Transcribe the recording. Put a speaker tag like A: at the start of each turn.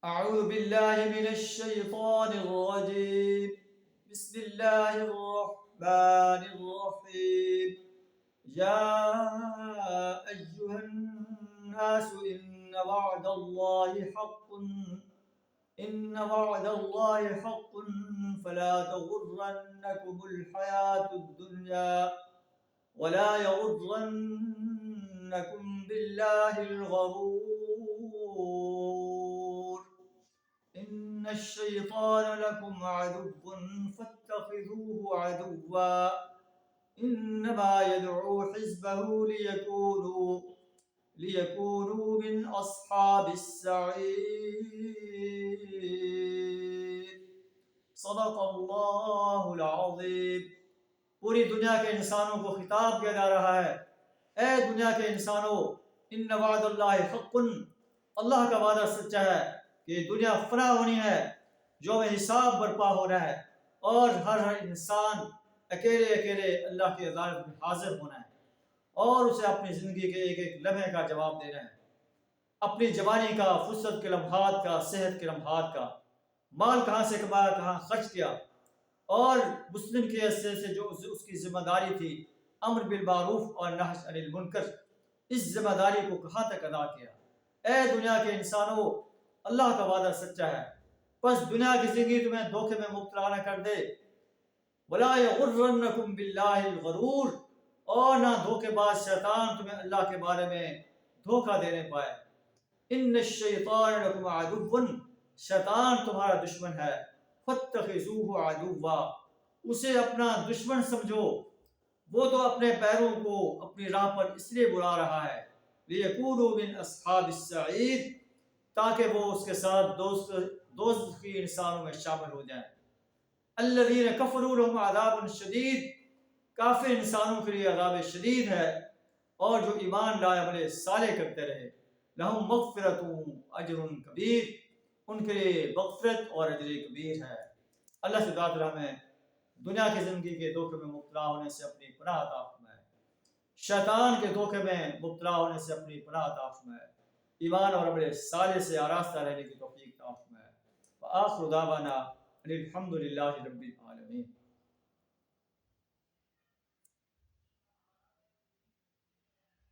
A: أعوذ بالله من الشيطان الرجيم. بسم الله الرحمن الرحيم. يا أيها الناس إن وعد الله حق فلا تغرنكم الحياة الدنيا ولا يغرنكم بالله الغرور. إن الشيطان لكم عدو فاتخذوه عدوا إنما يدعو حزبه ليكونوا من أصحاب السعير. صدق اللہ العظیم. پوری دنیا کے انسانوں کو خطاب کیا جا رہا ہے، اے دنیا کے انسانوں، ان وعد اللہ حق، اللہ کا وعدہ سچا ہے کہ دنیا فنا ہونی ہے، یوم حساب برپا ہو رہا ہے، اور ہر انسان اکیلے اللہ کے عدالت میں حاضر ہونا ہے، اور اسے اپنی زندگی کے ایک ایک لمحے کا جواب دینا ہے، اپنی جوانی کا، فرصت کے لمحات کا، صحت کے لمحات کا، مال کہاں سے کمایا، کہاں خرچ کیا، اور مسلم کے حصے سے جو اس کی ذمہ داری تھی امر بالمعروف اور نہی عن المنکر، اس ذمہ داری کو کہاں تک ادا کیا. اے دنیا کے انسانوں، اللہ کا وعدہ سچا ہے، بس دنیا کی زندگی تمہیں دھوکے میں مبتلا نہ کر دے. ولا یغرنکم باللہ الغرور، اور نہ دھوکے باز شیطان تمہیں اللہ کے بارے میں دھوکہ دینے پائے. ان الشیطان لکم عدو، شیطان تمہارا دشمن ہے. فاتخذوہ عدوا، اسے اپنا دشمن سمجھو، وہ تو اپنے پیروں کو اپنی راہ پر اس لیے بلا رہا ہے، لیکونوا من اصحاب السعیر، تاکہ وہ اس کے ساتھ دوزخی انسانوں میں شامل ہو جائیں. الذین کفروا لهم عذاب شدید، کافر انسانوں کے لیے عذاب شدید ہے، اور جو ایمان لائے عمل صالح کرتے رہے. لہم مغفرۃ اجر کبیر، ان کے لیے مغفرت اور اجر کبیر ہے. اللہ سے دعا کریں ہمیں دنیا کی زندگی کے دھوکے میں مبتلا ہونے سے اپنی پناہ عطا فرمائے، شیطان کے دھوکے میں مبتلا ہونے سے اپنی پناہ عطا فرمائے، ایمان اور عمل صالح سے آراستہ رہنے کی توفیق عطا فرمائے. وآخر دعوانا ان الحمد للہ رب العالمین.